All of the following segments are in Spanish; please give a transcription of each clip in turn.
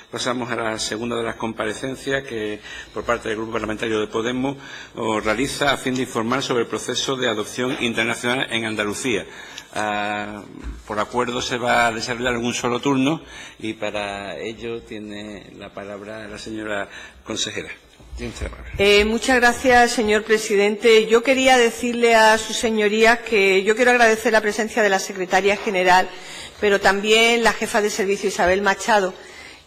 Pasamos a la segunda de las comparecencias que, por parte del Grupo Parlamentario de Podemos, realiza a fin de informar sobre el proceso de adopción internacional en Andalucía. Por acuerdo se va a desarrollar en un solo turno y para ello tiene la palabra la señora consejera. Muchas gracias, señor presidente. Yo quería decirle a sus señorías que yo quiero agradecer la presencia de la secretaria general, pero también la jefa de servicio, Isabel Machado,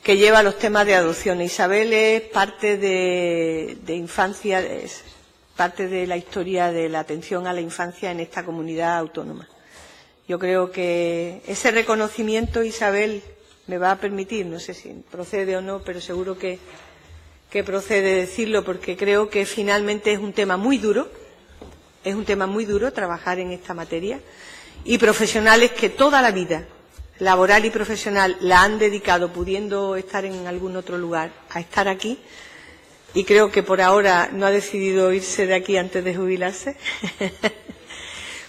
que lleva los temas de adopción. Isabel es parte de infancia, es parte de la historia de la atención a la infancia en esta comunidad autónoma. Yo creo que ese reconocimiento, Isabel, me va a permitir, no sé si procede o no, pero seguro que procede decirlo, porque creo que finalmente es un tema muy duro trabajar en esta materia, y profesionales que toda la vida laboral y profesional la han dedicado, pudiendo estar en algún otro lugar, a estar aquí, y creo que por ahora no ha decidido irse de aquí antes de jubilarse.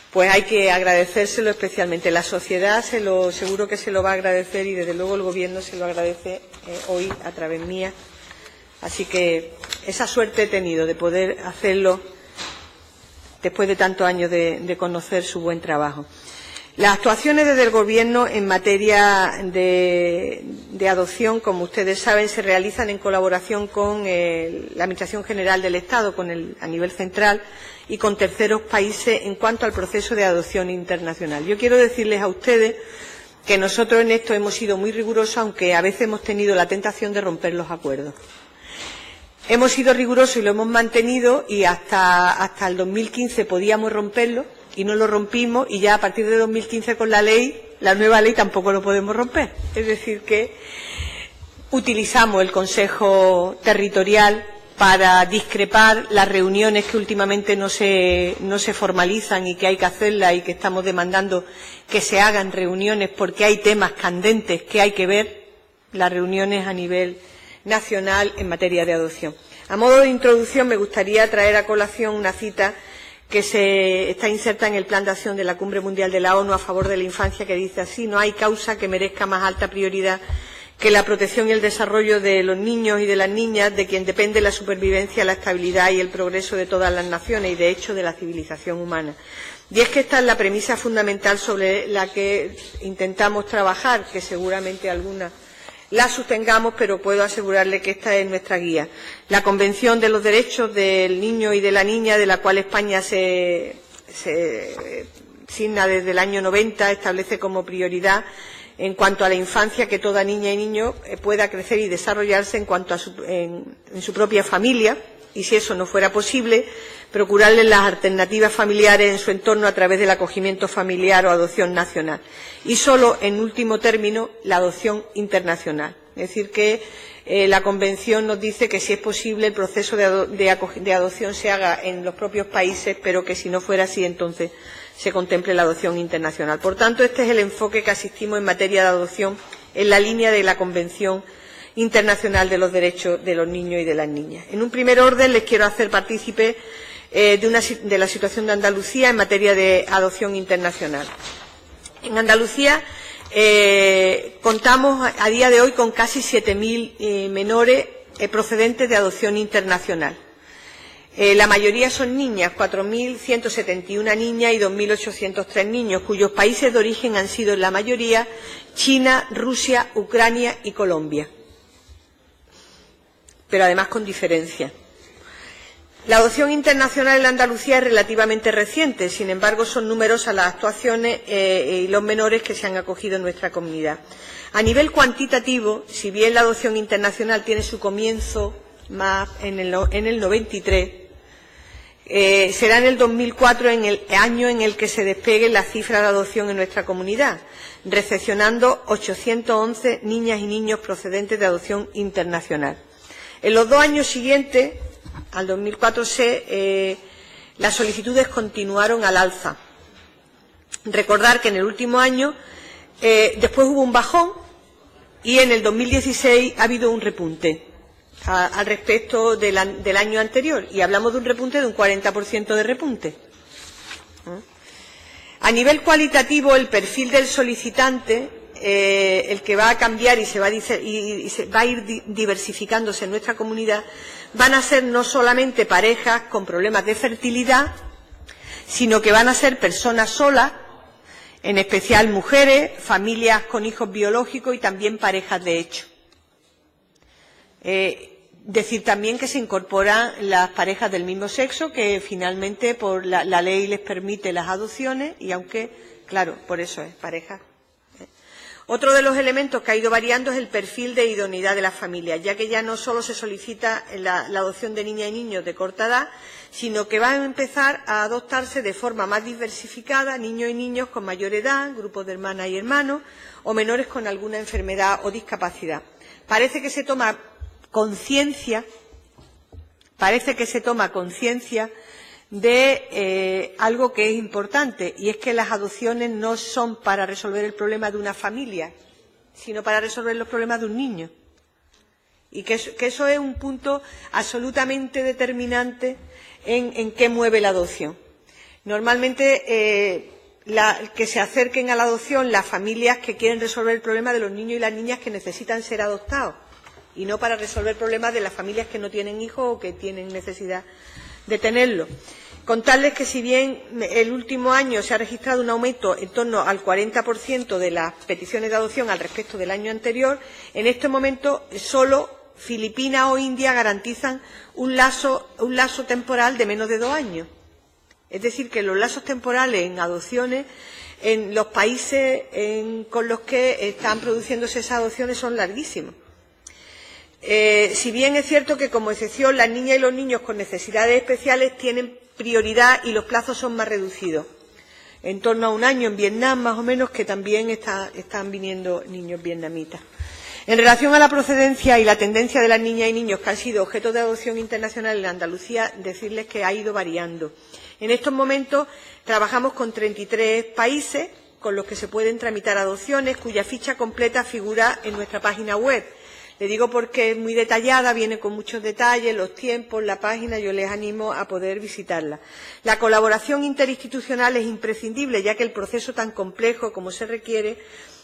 Pues hay que agradecérselo especialmente. La sociedad seguro que se lo va a agradecer, y desde luego el Gobierno se lo agradece hoy a través mía. Así que esa suerte he tenido de poder hacerlo después de tantos años de conocer su buen trabajo. Las actuaciones desde el Gobierno en materia de adopción, como ustedes saben, se realizan en colaboración con la Administración General del Estado, a nivel central, y con terceros países en cuanto al proceso de adopción internacional. Yo quiero decirles a ustedes que nosotros en esto hemos sido muy rigurosos, aunque a veces hemos tenido la tentación de romper los acuerdos. Hemos sido rigurosos y lo hemos mantenido, y hasta el 2015 podíamos romperlo y no lo rompimos, y ya a partir de 2015 con la nueva ley tampoco lo podemos romper. Es decir, que utilizamos el Consejo Territorial para discrepar las reuniones que últimamente no se formalizan y que hay que hacerlas, y que estamos demandando que se hagan reuniones porque hay temas candentes que hay que ver, las reuniones a nivel nacional en materia de adopción. A modo de introducción, me gustaría traer a colación una cita que está inserta en el Plan de Acción de la Cumbre Mundial de la ONU a favor de la infancia, que dice así: no hay causa que merezca más alta prioridad que la protección y el desarrollo de los niños y de las niñas, de quien depende la supervivencia, la estabilidad y el progreso de todas las naciones y, de hecho, de la civilización humana. Y es que esta es la premisa fundamental sobre la que intentamos trabajar, que seguramente algunas la sostengamos, pero puedo asegurarle que esta es nuestra guía. La Convención de los Derechos del Niño y de la Niña, de la cual España se signa desde el año 90, establece como prioridad en cuanto a la infancia que toda niña y niño pueda crecer y desarrollarse en su propia familia, y si eso no fuera posible, procurarles las alternativas familiares en su entorno a través del acogimiento familiar o adopción nacional. Y solo, en último término, la adopción internacional. Es decir, que la Convención nos dice que, si es posible, el proceso de adopción se haga en los propios países, pero que, si no fuera así, entonces se contemple la adopción internacional. Por tanto, este es el enfoque que asistimos en materia de adopción, en la línea de la Convención Internacional de los Derechos de los Niños y de las Niñas. En un primer orden, les quiero hacer partícipe de la situación de Andalucía en materia de adopción internacional. En Andalucía contamos a día de hoy con casi 7.000 menores procedentes de adopción internacional. La mayoría son niñas, 4.171 niñas y 2.803 niños, cuyos países de origen han sido, en la mayoría, China, Rusia, Ucrania y Colombia, pero además con diferencia. La adopción internacional en Andalucía es relativamente reciente, sin embargo son numerosas las actuaciones y los menores que se han acogido en nuestra comunidad. A nivel cuantitativo, si bien la adopción internacional tiene su comienzo más en el 93, será en el 2004 en el año en el que se despegue la cifra de adopción en nuestra comunidad, recepcionando 811 niñas y niños procedentes de adopción internacional. En los 2 años siguientes, al 2004, las solicitudes continuaron al alza. Recordar que en el último año después hubo un bajón, y en el 2016 ha habido un repunte al respecto del año anterior, y hablamos de un repunte de un 40% de repunte. A nivel cualitativo, el perfil del solicitante el que va a cambiar y se va a ir diversificándose en nuestra comunidad, van a ser no solamente parejas con problemas de fertilidad, sino que van a ser personas solas, en especial mujeres, familias con hijos biológicos y también parejas de hecho. Decir también que se incorporan las parejas del mismo sexo, que finalmente por la ley les permite las adopciones, y aunque, claro, por eso es pareja. Otro de los elementos que ha ido variando es el perfil de idoneidad de las familias, ya que ya no solo se solicita la adopción de niñas y niños de corta edad, sino que van a empezar a adoptarse de forma más diversificada niños y niños con mayor edad, grupos de hermanas y hermanos, o menores con alguna enfermedad o discapacidad. Parece que se toma conciencia de algo que es importante, y es que las adopciones no son para resolver el problema de una familia, sino para resolver los problemas de un niño. Y que eso es un punto absolutamente determinante en qué mueve la adopción. Normalmente que se acerquen a la adopción las familias que quieren resolver el problema de los niños y las niñas que necesitan ser adoptados, y no para resolver problemas de las familias que no tienen hijos o que tienen necesidad de tenerlo. Contarles que si bien el último año se ha registrado un aumento en torno al 40% de las peticiones de adopción al respecto del año anterior, en este momento solo Filipinas o India garantizan un lazo temporal de menos de 2 años. Es decir, que los lazos temporales en adopciones en los países con los que están produciéndose esas adopciones son larguísimos. Si bien es cierto que, como excepción, las niñas y los niños con necesidades especiales tienen prioridad y los plazos son más reducidos. En torno a 1 año en Vietnam, más o menos, que también están viniendo niños vietnamitas. En relación a la procedencia y la tendencia de las niñas y niños que han sido objeto de adopción internacional en Andalucía, decirles que ha ido variando. En estos momentos trabajamos con 33 países con los que se pueden tramitar adopciones, cuya ficha completa figura en nuestra página web. Le digo porque es muy detallada, viene con muchos detalles, los tiempos, la página, yo les animo a poder visitarla. La colaboración interinstitucional es imprescindible, ya que el proceso tan complejo como se requiere,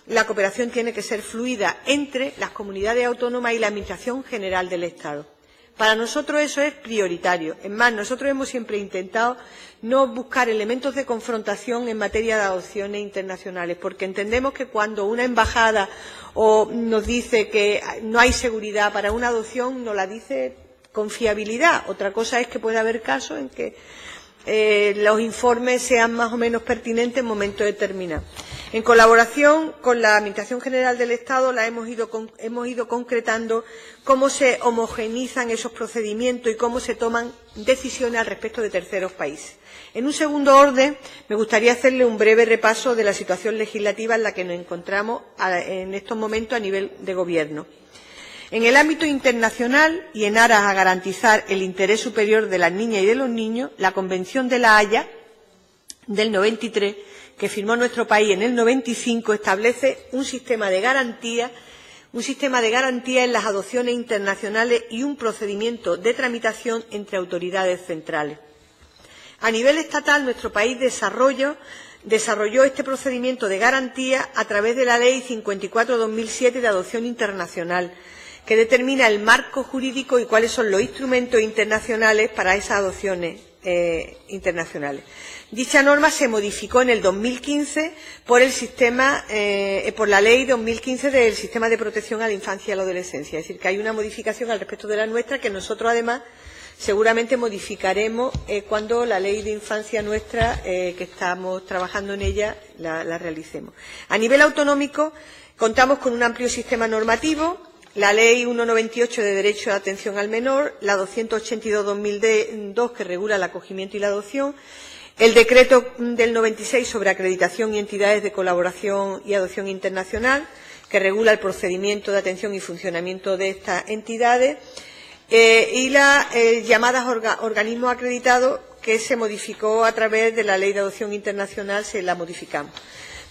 la cooperación tiene que ser fluida entre las comunidades autónomas y la Administración General del Estado. Para nosotros eso es prioritario. Es más, nosotros hemos siempre intentado no buscar elementos de confrontación en materia de adopciones internacionales, porque entendemos que cuando una embajada nos dice que no hay seguridad para una adopción, nos la dice con fiabilidad. Otra cosa es que puede haber casos en que los informes sean más o menos pertinentes en momentos determinados. En colaboración con la Administración General del Estado hemos ido concretando cómo se homogeneizan esos procedimientos y cómo se toman decisiones al respecto de terceros países. En un segundo orden, me gustaría hacerle un breve repaso de la situación legislativa en la que nos encontramos en estos momentos a nivel de Gobierno. En el ámbito internacional y en aras a garantizar el interés superior de las niñas y de los niños, la Convención de La Haya del 93, que firmó nuestro país en el 95, establece un sistema de garantía en las adopciones internacionales y un procedimiento de tramitación entre autoridades centrales. A nivel estatal, nuestro país desarrolló este procedimiento de garantía a través de la Ley 54/2007 de adopción internacional, que determina el marco jurídico y cuáles son los instrumentos internacionales para esas adopciones internacionales. Dicha norma se modificó en el 2015 por la Ley 2015 del Sistema de Protección a la Infancia y a la Adolescencia. Es decir, que hay una modificación al respecto de la nuestra que nosotros, además, seguramente modificaremos cuando la Ley de Infancia nuestra, que estamos trabajando en ella, la realicemos. A nivel autonómico, contamos con un amplio sistema normativo. La Ley 198 de Derecho de Atención al Menor, la 282/2002 que regula el acogimiento y la adopción, el Decreto del 96 sobre acreditación y entidades de colaboración y adopción internacional, que regula el procedimiento de atención y funcionamiento de estas entidades, y las llamadas organismos acreditados, que se modificó a través de la Ley de Adopción Internacional, se la modificamos.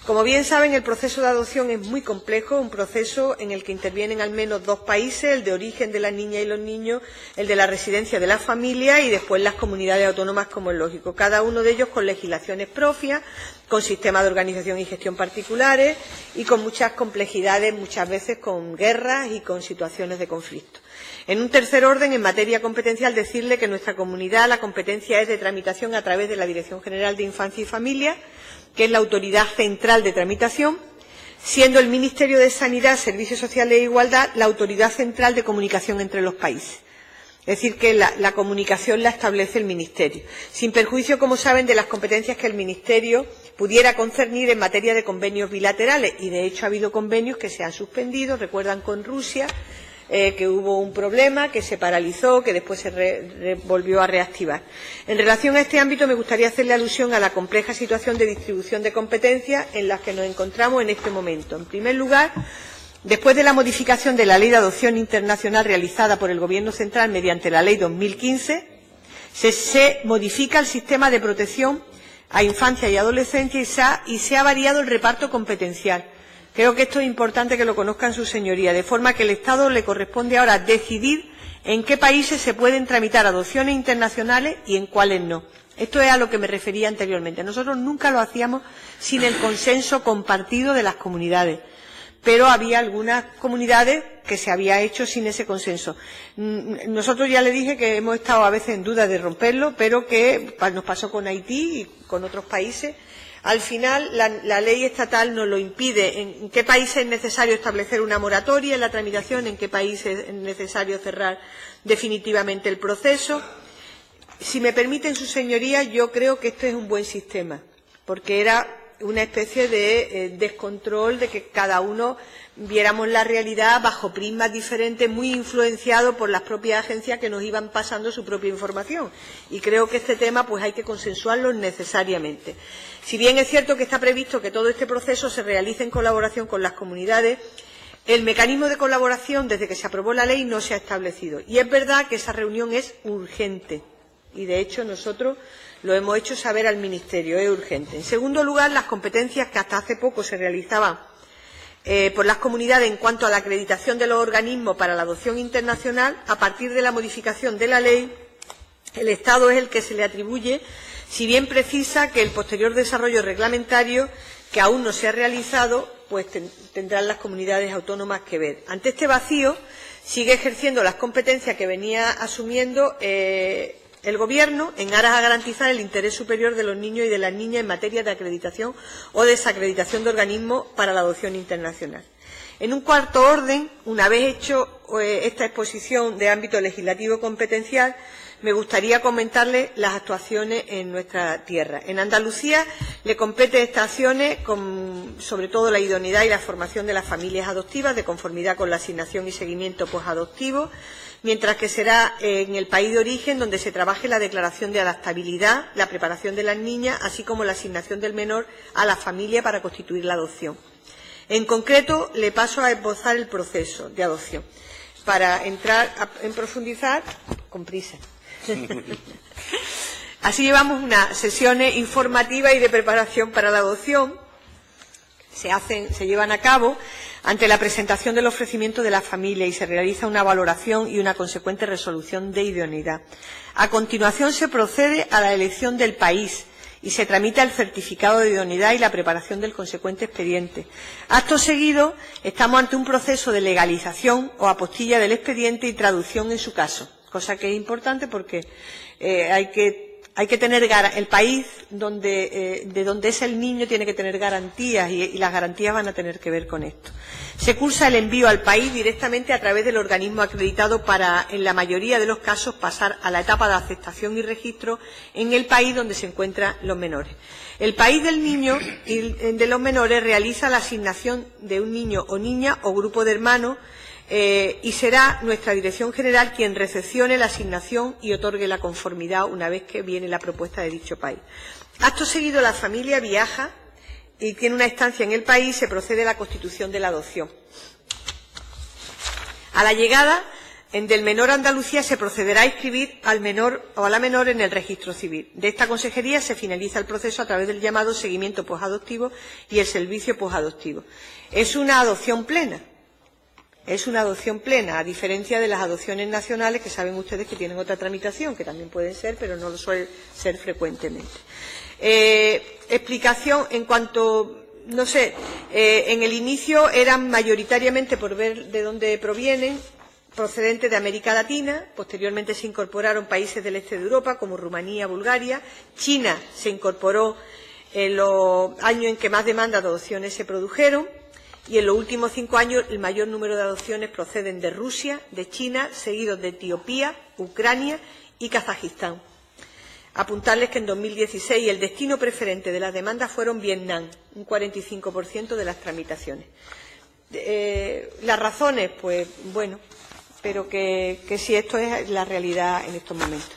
Como bien saben, el proceso de adopción es muy complejo, un proceso en el que intervienen al menos 2 países, el de origen de la niña y los niños, el de la residencia de la familia y después las comunidades autónomas, como es lógico, cada uno de ellos con legislaciones propias, con sistemas de organización y gestión particulares y con muchas complejidades, muchas veces con guerras y con situaciones de conflicto. En un tercer orden, en materia competencial, decirle que en nuestra comunidad la competencia es de tramitación a través de la Dirección General de Infancia y Familia, que es la autoridad central de tramitación, siendo el Ministerio de Sanidad, Servicios Sociales e Igualdad la autoridad central de comunicación entre los países. Es decir, que la comunicación la establece el Ministerio, sin perjuicio, como saben, de las competencias que el Ministerio pudiera concernir en materia de convenios bilaterales. Y, de hecho, ha habido convenios que se han suspendido, recuerdan con Rusia, que hubo un problema, que se paralizó, que después se volvió a reactivar. En relación a este ámbito, me gustaría hacerle alusión a la compleja situación de distribución de competencias en la que nos encontramos en este momento. En primer lugar, después de la modificación de la Ley de Adopción Internacional realizada por el Gobierno central mediante la Ley 2015, se modifica el sistema de protección a infancia y adolescencia y se ha variado el reparto competencial. Creo que esto es importante que lo conozcan sus señorías, de forma que al Estado le corresponde ahora decidir en qué países se pueden tramitar adopciones internacionales y en cuáles no. Esto es a lo que me refería anteriormente. Nosotros nunca lo hacíamos sin el consenso compartido de las comunidades, pero había algunas comunidades que se había hecho sin ese consenso. Nosotros ya le dije que hemos estado a veces en duda de romperlo, pero que nos pasó con Haití y con otros países. Al final, la ley estatal nos lo impide. ¿En qué países es necesario establecer una moratoria en la tramitación? ¿En qué países es necesario cerrar definitivamente el proceso? Si me permiten sus señorías, yo creo que este es un buen sistema, porque era una especie de descontrol de que cada uno viéramos la realidad bajo prismas diferentes, muy influenciados por las propias agencias que nos iban pasando su propia información. Y creo que este tema pues hay que consensuarlo necesariamente. Si bien es cierto que está previsto que todo este proceso se realice en colaboración con las comunidades, el mecanismo de colaboración desde que se aprobó la ley no se ha establecido. Y es verdad que esa reunión es urgente. Y de hecho nosotros lo hemos hecho saber al Ministerio, es urgente. En segundo lugar, las competencias que hasta hace poco se realizaban por las comunidades en cuanto a la acreditación de los organismos para la adopción internacional, a partir de la modificación de la ley, el Estado es el que se le atribuye, si bien precisa que el posterior desarrollo reglamentario, que aún no se ha realizado, pues tendrán las comunidades autónomas que ver. Ante este vacío, sigue ejerciendo las competencias que venía asumiendo el Gobierno en aras a garantizar el interés superior de los niños y de las niñas en materia de acreditación o desacreditación de organismos para la adopción internacional. En un cuarto orden, una vez hecho esta exposición de ámbito legislativo competencial, me gustaría comentarles las actuaciones en nuestra tierra. En Andalucía le compete estas acciones sobre todo la idoneidad y la formación de las familias adoptivas de conformidad con la asignación y seguimiento posadoptivo, mientras que será en el país de origen donde se trabaje la declaración de adaptabilidad, la preparación de las niñas, así como la asignación del menor a la familia para constituir la adopción. En concreto, le paso a esbozar el proceso de adopción, para entrar en profundizar con prisa. Así llevamos unas sesiones informativas y de preparación para la adopción. Se llevan a cabo ante la presentación del ofrecimiento de la familia y se realiza una valoración y una consecuente resolución de idoneidad. A continuación se procede a la elección del país y se tramita el certificado de idoneidad y la preparación del consecuente expediente. Acto seguido, estamos ante un proceso de legalización o apostilla del expediente y traducción en su caso, cosa que es importante porque hay que tener el país de donde es el niño tiene que tener garantías y las garantías van a tener que ver con esto. Se cursa el envío al país directamente a través del organismo acreditado para, en la mayoría de los casos, pasar a la etapa de aceptación y registro en el país donde se encuentran los menores. El país del niño y de los menores realiza la asignación de un niño o niña o grupo de hermanos y será nuestra Dirección General quien recepcione la asignación y otorgue la conformidad una vez que viene la propuesta de dicho país. Acto seguido, la familia viaja y tiene una estancia en el país y se procede a la constitución de la adopción. A la llegada En Del Menor Andalucía se procederá a inscribir al menor o a la menor en el registro civil. De esta consejería se finaliza el proceso a través del llamado seguimiento posadoptivo y el servicio posadoptivo. Es una adopción plena. Es una adopción plena, a diferencia de las adopciones nacionales, que saben ustedes que tienen otra tramitación, que también pueden ser, pero no lo suele ser frecuentemente. Explicación en cuanto... No sé, en el inicio eran mayoritariamente, por ver de dónde provienen, procedentes de América Latina. Posteriormente se incorporaron países del este de Europa, como Rumanía, Bulgaria. China se incorporó en los años en que más demandas de adopciones se produjeron. Y en los últimos 5 años el mayor número de adopciones proceden de Rusia, de China, seguidos de Etiopía, Ucrania y Kazajistán. Apuntarles que en 2016 el destino preferente de las demandas fueron Vietnam, un 45% de las tramitaciones. Las razones, pues bueno, pero que si esto es la realidad en estos momentos.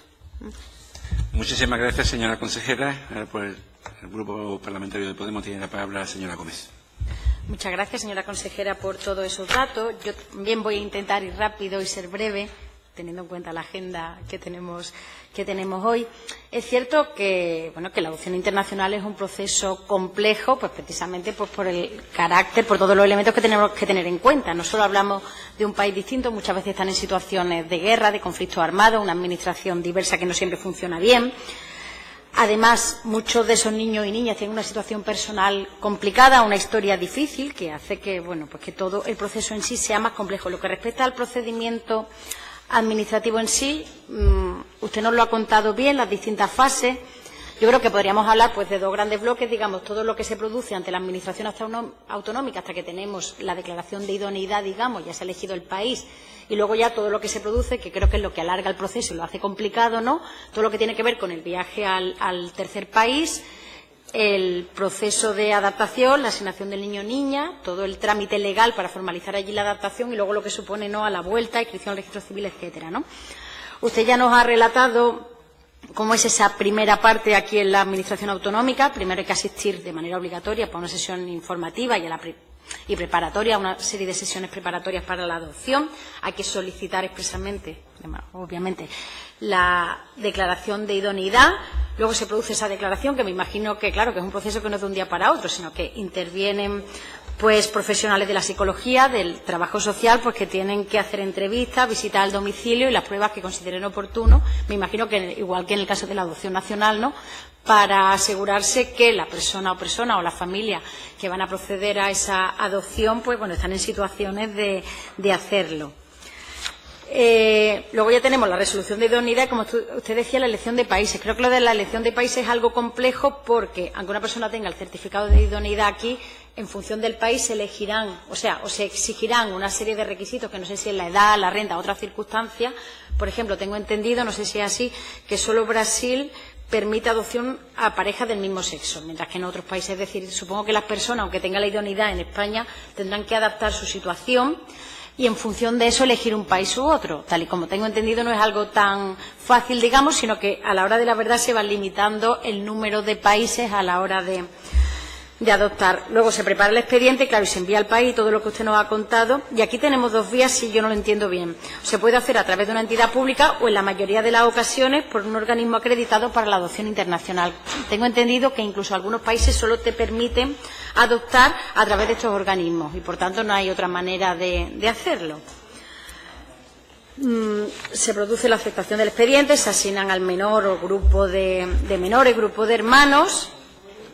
Muchísimas gracias, señora consejera. Por el Grupo Parlamentario de Podemos tiene la palabra la señora Gómez. Muchas gracias, señora consejera, por todos esos datos. Yo también voy a intentar ir rápido y ser breve, teniendo en cuenta la agenda que tenemos hoy. Es cierto que la adopción internacional es un proceso complejo, pues precisamente por el carácter, por todos los elementos que tenemos que tener en cuenta. No solo hablamos de un país distinto, muchas veces están en situaciones de guerra, de conflictos armados, una administración diversa que no siempre funciona bien. Además, muchos de esos niños y niñas tienen una situación personal complicada, una historia difícil, que hace que, que todo el proceso en sí sea más complejo. Lo que respecta al procedimiento administrativo en sí, usted nos lo ha contado bien, las distintas fases. Yo creo que podríamos hablar de dos grandes bloques, digamos, todo lo que se produce ante la Administración autonómica hasta que tenemos la declaración de idoneidad, digamos, ya se ha elegido el país, y luego ya todo lo que se produce, que creo que es lo que alarga el proceso y lo hace complicado, ¿no? Todo lo que tiene que ver con el viaje al tercer país, el proceso de adaptación, la asignación del niño o niña, todo el trámite legal para formalizar allí la adaptación y luego lo que supone, ¿no?, a la vuelta, inscripción al registro civil, etcétera, ¿no? Usted ya nos ha relatado cómo es esa primera parte aquí en la Administración autonómica. Primero hay que asistir de manera obligatoria para una sesión informativa y preparatoria, una serie de sesiones preparatorias para la adopción. Hay que solicitar expresamente, obviamente, la declaración de idoneidad. Luego se produce esa declaración, que me imagino que, claro, que es un proceso que no es de un día para otro, sino que intervienen profesionales de la psicología, del trabajo social, que tienen que hacer entrevistas, visitar al domicilio y las pruebas que consideren oportuno. Me imagino que, igual que en el caso de la adopción nacional, ¿no?, para asegurarse que la persona o la familia que van a proceder a esa adopción, están en situaciones de hacerlo. Luego ya tenemos la resolución de idoneidad, como usted decía, la elección de países. Creo que lo de la elección de países es algo complejo porque, aunque una persona tenga el certificado de idoneidad aquí, en función del país se elegirán, o se exigirán una serie de requisitos, que no sé si es la edad, la renta, otras circunstancias. Por ejemplo, tengo entendido, no sé si es así, que solo Brasil permite adopción a parejas del mismo sexo, mientras que en otros países, es decir, supongo que las personas, aunque tengan la idoneidad en España, tendrán que adaptar su situación y en función de eso elegir un país u otro. Tal y como tengo entendido, no es algo tan fácil, digamos, sino que a la hora de la verdad se va limitando el número de países a la hora de adoptar. Luego se prepara el expediente, claro, y se envía al país todo lo que usted nos ha contado. Y aquí tenemos dos vías, si yo no lo entiendo bien. Se puede hacer a través de una entidad pública o, en la mayoría de las ocasiones, por un organismo acreditado para la adopción internacional. Tengo entendido que incluso algunos países solo te permiten adoptar a través de estos organismos y, por tanto, no hay otra manera de hacerlo. Se produce la aceptación del expediente, se asignan al menor o grupo de menores, grupo de hermanos,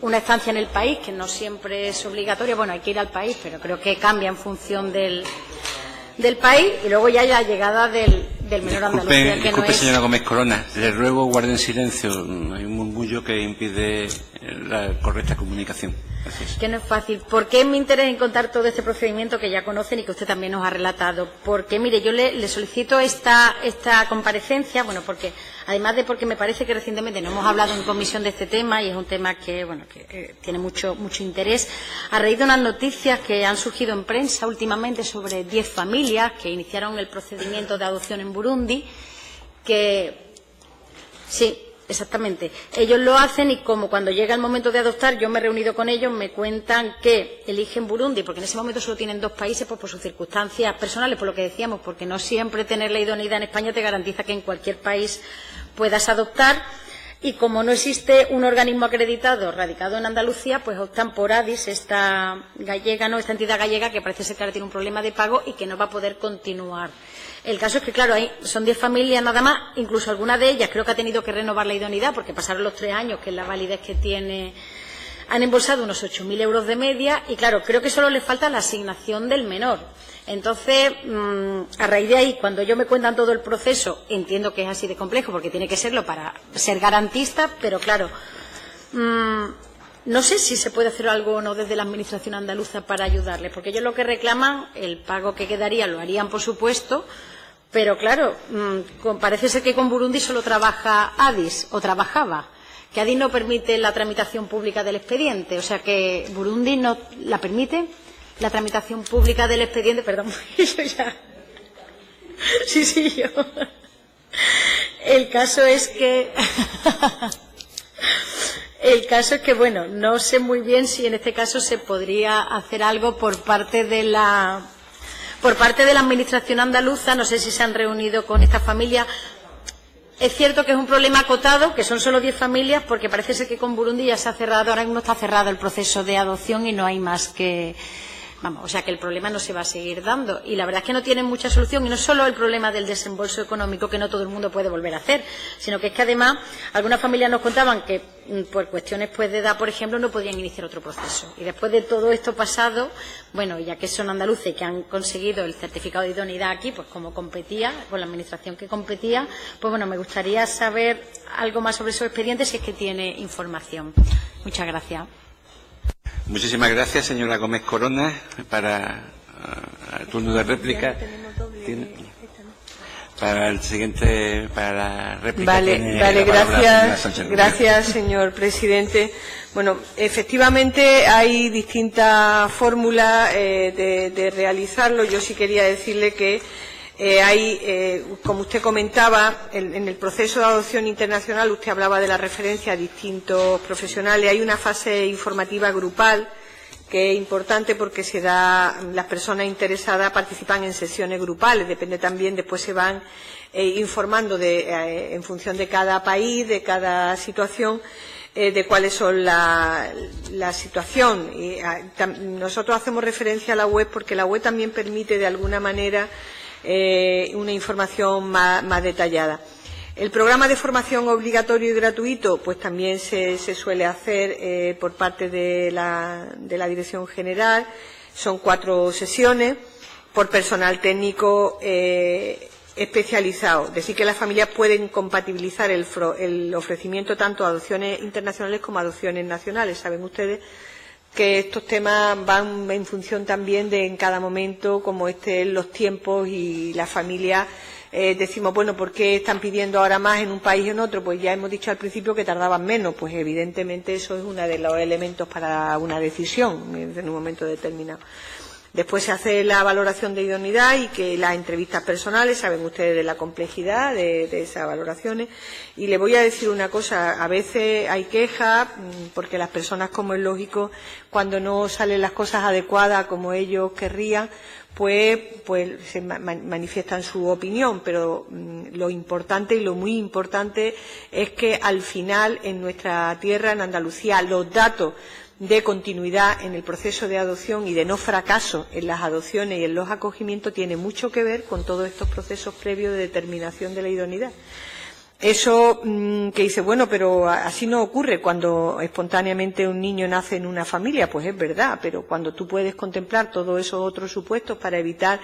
una estancia en el país, que no siempre es obligatoria. Hay que ir al país, pero creo que cambia en función del país, y luego ya la llegada del menor Andalucía, que disculpe, no es... señora Gómez Corona, le ruego guarden silencio. Hay un murmullo que impide la correcta comunicación. Gracias. Que no es fácil. ¿Por qué me interesa en contar todo este procedimiento que ya conocen y que usted también nos ha relatado? Porque, mire, yo le solicito esta comparecencia, porque además de porque me parece que recientemente no hemos hablado en comisión de este tema y es un tema que tiene mucho interés, a raíz de unas noticias que han surgido en prensa últimamente sobre 10 familias que iniciaron el procedimiento de adopción en Burundi, que sí, Exactamente. Ellos lo hacen y como cuando llega el momento de adoptar, yo me he reunido con ellos, me cuentan que eligen Burundi, porque en ese momento solo tienen 2 países, pues por sus circunstancias personales, por lo que decíamos, porque no siempre tener la idoneidad en España te garantiza que en cualquier país puedas adoptar. Y como no existe un organismo acreditado radicado en Andalucía, pues optan por ADIS, esta entidad gallega que parece ser que ahora tiene un problema de pago y que no va a poder continuar. El caso es que, claro, son 10 familias nada más, incluso alguna de ellas creo que ha tenido que renovar la idoneidad porque pasaron los 3 años, que es la validez que tiene. Han embolsado unos 8.000 euros de media y, claro, creo que solo les falta la asignación del menor. Entonces, a raíz de ahí, cuando ellos me cuentan todo el proceso, entiendo que es así de complejo porque tiene que serlo para ser garantista, pero claro, no sé si se puede hacer algo o no desde la Administración andaluza para ayudarles, porque ellos lo que reclaman, el pago que quedaría lo harían, por supuesto, pero claro, parece ser que con Burundi solo trabaja ADIS, o trabajaba, que ADIS no permite la tramitación pública del expediente, o sea que Burundi no la permite, la tramitación pública del expediente, perdón, yo ya. Sí, yo. El caso es que, bueno, no sé muy bien si en este caso se podría hacer algo por parte de la Administración andaluza. No sé si se han reunido con esta familia. Es cierto que es un problema acotado, que son solo 10 familias, porque parece ser que con Burundi ya se ha cerrado, ahora mismo está cerrado el proceso de adopción y no hay más que. Vamos, o sea que el problema no se va a seguir dando. Y la verdad es que no tienen mucha solución. Y no solo el problema del desembolso económico, que no todo el mundo puede volver a hacer, sino que es que además algunas familias nos contaban que por cuestiones de edad, por ejemplo, no podían iniciar otro proceso. Y después de todo esto pasado, bueno, ya que son andaluces y que han conseguido el certificado de idoneidad aquí, pues como competía, con la administración que competía, pues bueno, me gustaría saber algo más sobre esos expedientes si es que tiene información. Muchas gracias. Muchísimas gracias, señora Gómez Corona, para el turno de réplica. Para el siguiente, para la réplica. Vale, gracias, señor presidente. Bueno, efectivamente hay distintas fórmulas de realizarlo. Yo sí quería decirle que como usted comentaba, en el proceso de adopción internacional, usted hablaba de la referencia a distintos profesionales. Hay una fase informativa grupal que es importante porque las personas interesadas participan en sesiones grupales. Depende también, después se van informando en función de cada país, de cada situación, de cuáles son la situación. Nosotros hacemos referencia a la web porque la web también permite, de alguna manera, una información más detallada. El programa de formación obligatorio y gratuito, pues también se suele hacer por parte de la Dirección General. Son 4 sesiones por personal técnico especializado. Es decir, que las familias pueden compatibilizar el ofrecimiento tanto de adopciones internacionales como adopciones nacionales. Saben ustedes que estos temas van en función también de en cada momento cómo estén los tiempos y las familias. Decimos, bueno, ¿por qué están pidiendo ahora más en un país y en otro? Pues ya hemos dicho al principio que tardaban menos. Pues evidentemente eso es uno de los elementos para una decisión en un momento determinado. Después se hace la valoración de idoneidad y que las entrevistas personales, saben ustedes de la complejidad de esas valoraciones. Y le voy a decir una cosa, a veces hay quejas porque las personas, como es lógico, cuando no salen las cosas adecuadas como ellos querrían, pues se manifiestan su opinión, pero lo importante y lo muy importante es que al final en nuestra tierra, en Andalucía, los datos de continuidad en el proceso de adopción y de no fracaso en las adopciones y en los acogimientos tiene mucho que ver con todos estos procesos previos de determinación de la idoneidad. Eso que dice, bueno, pero así no ocurre cuando espontáneamente un niño nace en una familia, pues es verdad, pero cuando tú puedes contemplar todos esos otros supuestos para evitar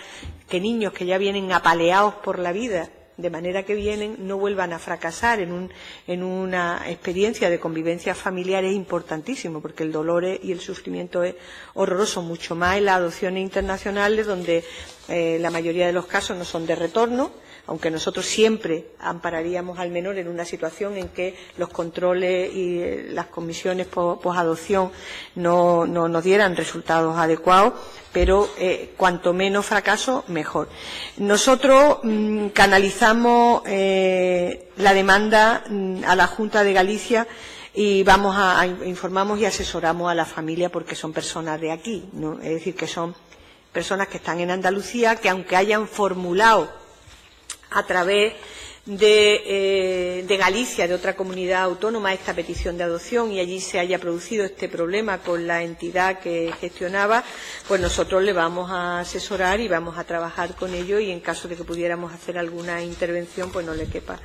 que niños que ya vienen apaleados por la vida, de manera que vienen, no vuelvan a fracasar en una experiencia de convivencia familiar, es importantísimo, porque el dolor y el sufrimiento es horroroso, mucho más en las adopciones internacionales, donde la mayoría de los casos no son de retorno, aunque nosotros siempre ampararíamos al menor en una situación en que los controles y las comisiones posadopción no nos dieran resultados adecuados, pero cuanto menos fracaso, mejor. Nosotros canalizamos la demanda a la Junta de Galicia y informamos y asesoramos a la familia porque son personas de aquí, ¿no? Es decir, que son personas que están en Andalucía, que aunque hayan formulado a través de Galicia, de otra comunidad autónoma, esta petición de adopción y allí se haya producido este problema con la entidad que gestionaba, pues nosotros le vamos a asesorar y vamos a trabajar con ello y en caso de que pudiéramos hacer alguna intervención, pues no le quepa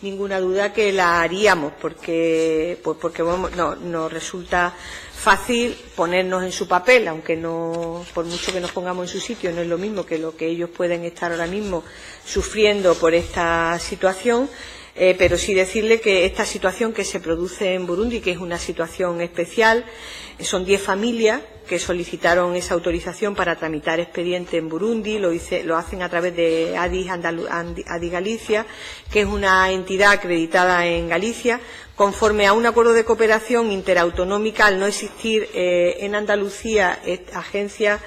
ninguna duda que la haríamos porque nos resulta fácil ponernos en su papel, aunque no, por mucho que nos pongamos en su sitio, no es lo mismo que lo que ellos pueden estar ahora mismo sufriendo por esta situación, pero sí decirle que esta situación que se produce en Burundi, que es una situación especial, son 10 familias que solicitaron esa autorización para tramitar expediente en Burundi, lo hacen a través de ADI Galicia, que es una entidad acreditada en Galicia, conforme a un acuerdo de cooperación interautonómica. Al no existir en Andalucía agencia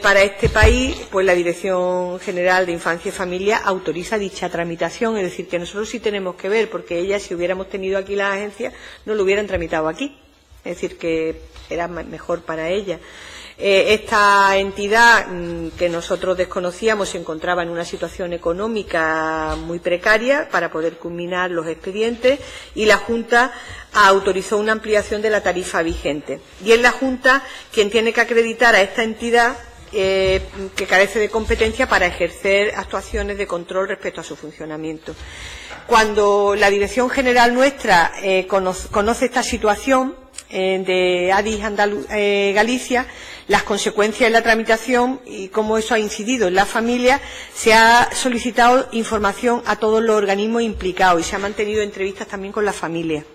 para este país, pues la Dirección General de Infancia y Familia autoriza dicha tramitación, es decir, que nosotros sí tenemos que ver, porque ellas, si hubiéramos tenido aquí la agencia, no lo hubieran tramitado aquí, es decir, que era mejor para ellas. Esta entidad que nosotros desconocíamos se encontraba en una situación económica muy precaria para poder culminar los expedientes y la Junta autorizó una ampliación de la tarifa vigente. Y es la Junta quien tiene que acreditar a esta entidad que carece de competencia para ejercer actuaciones de control respecto a su funcionamiento. Cuando la Dirección General nuestra conoce esta situación de ADI Galicia, las consecuencias de la tramitación y cómo eso ha incidido en la familia, se ha solicitado información a todos los organismos implicados y se han mantenido entrevistas también con la familia.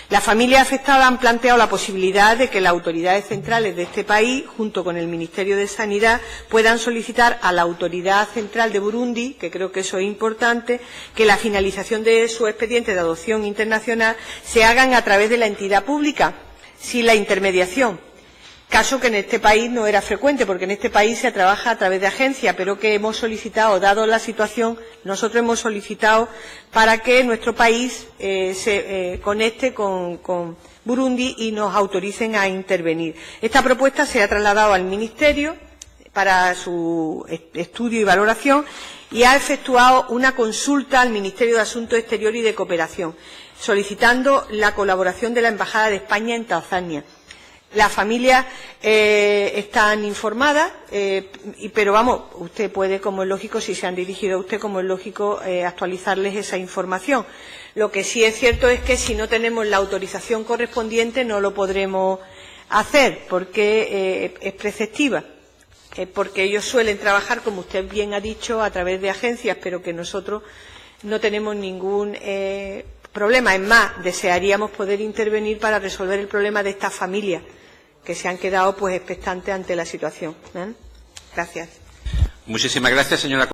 Las familias afectadas han planteado la posibilidad de que las autoridades centrales de este país, junto con el Ministerio de Sanidad, puedan solicitar a la Autoridad Central de Burundi, que creo que eso es importante, que la finalización de su expediente de adopción internacional se hagan a través de la entidad pública, sin la intermediación. Caso que en este país no era frecuente, porque en este país se trabaja a través de agencias, pero que hemos solicitado, dado la situación, nosotros hemos solicitado para que nuestro país se conecte con Burundi y nos autoricen a intervenir. Esta propuesta se ha trasladado al Ministerio para su estudio y valoración y ha efectuado una consulta al Ministerio de Asuntos Exteriores y de Cooperación, solicitando la colaboración de la Embajada de España en Tanzania. Las familias están informadas, pero vamos, usted puede, como es lógico, si se han dirigido a usted, como es lógico, actualizarles esa información. Lo que sí es cierto es que si no tenemos la autorización correspondiente no lo podremos hacer, porque es preceptiva, porque ellos suelen trabajar, como usted bien ha dicho, a través de agencias, pero que nosotros no tenemos ningún problema. Es más, desearíamos poder intervenir para resolver el problema de estas familias que se han quedado pues expectantes ante la situación. Gracias. Muchísimas gracias, señora.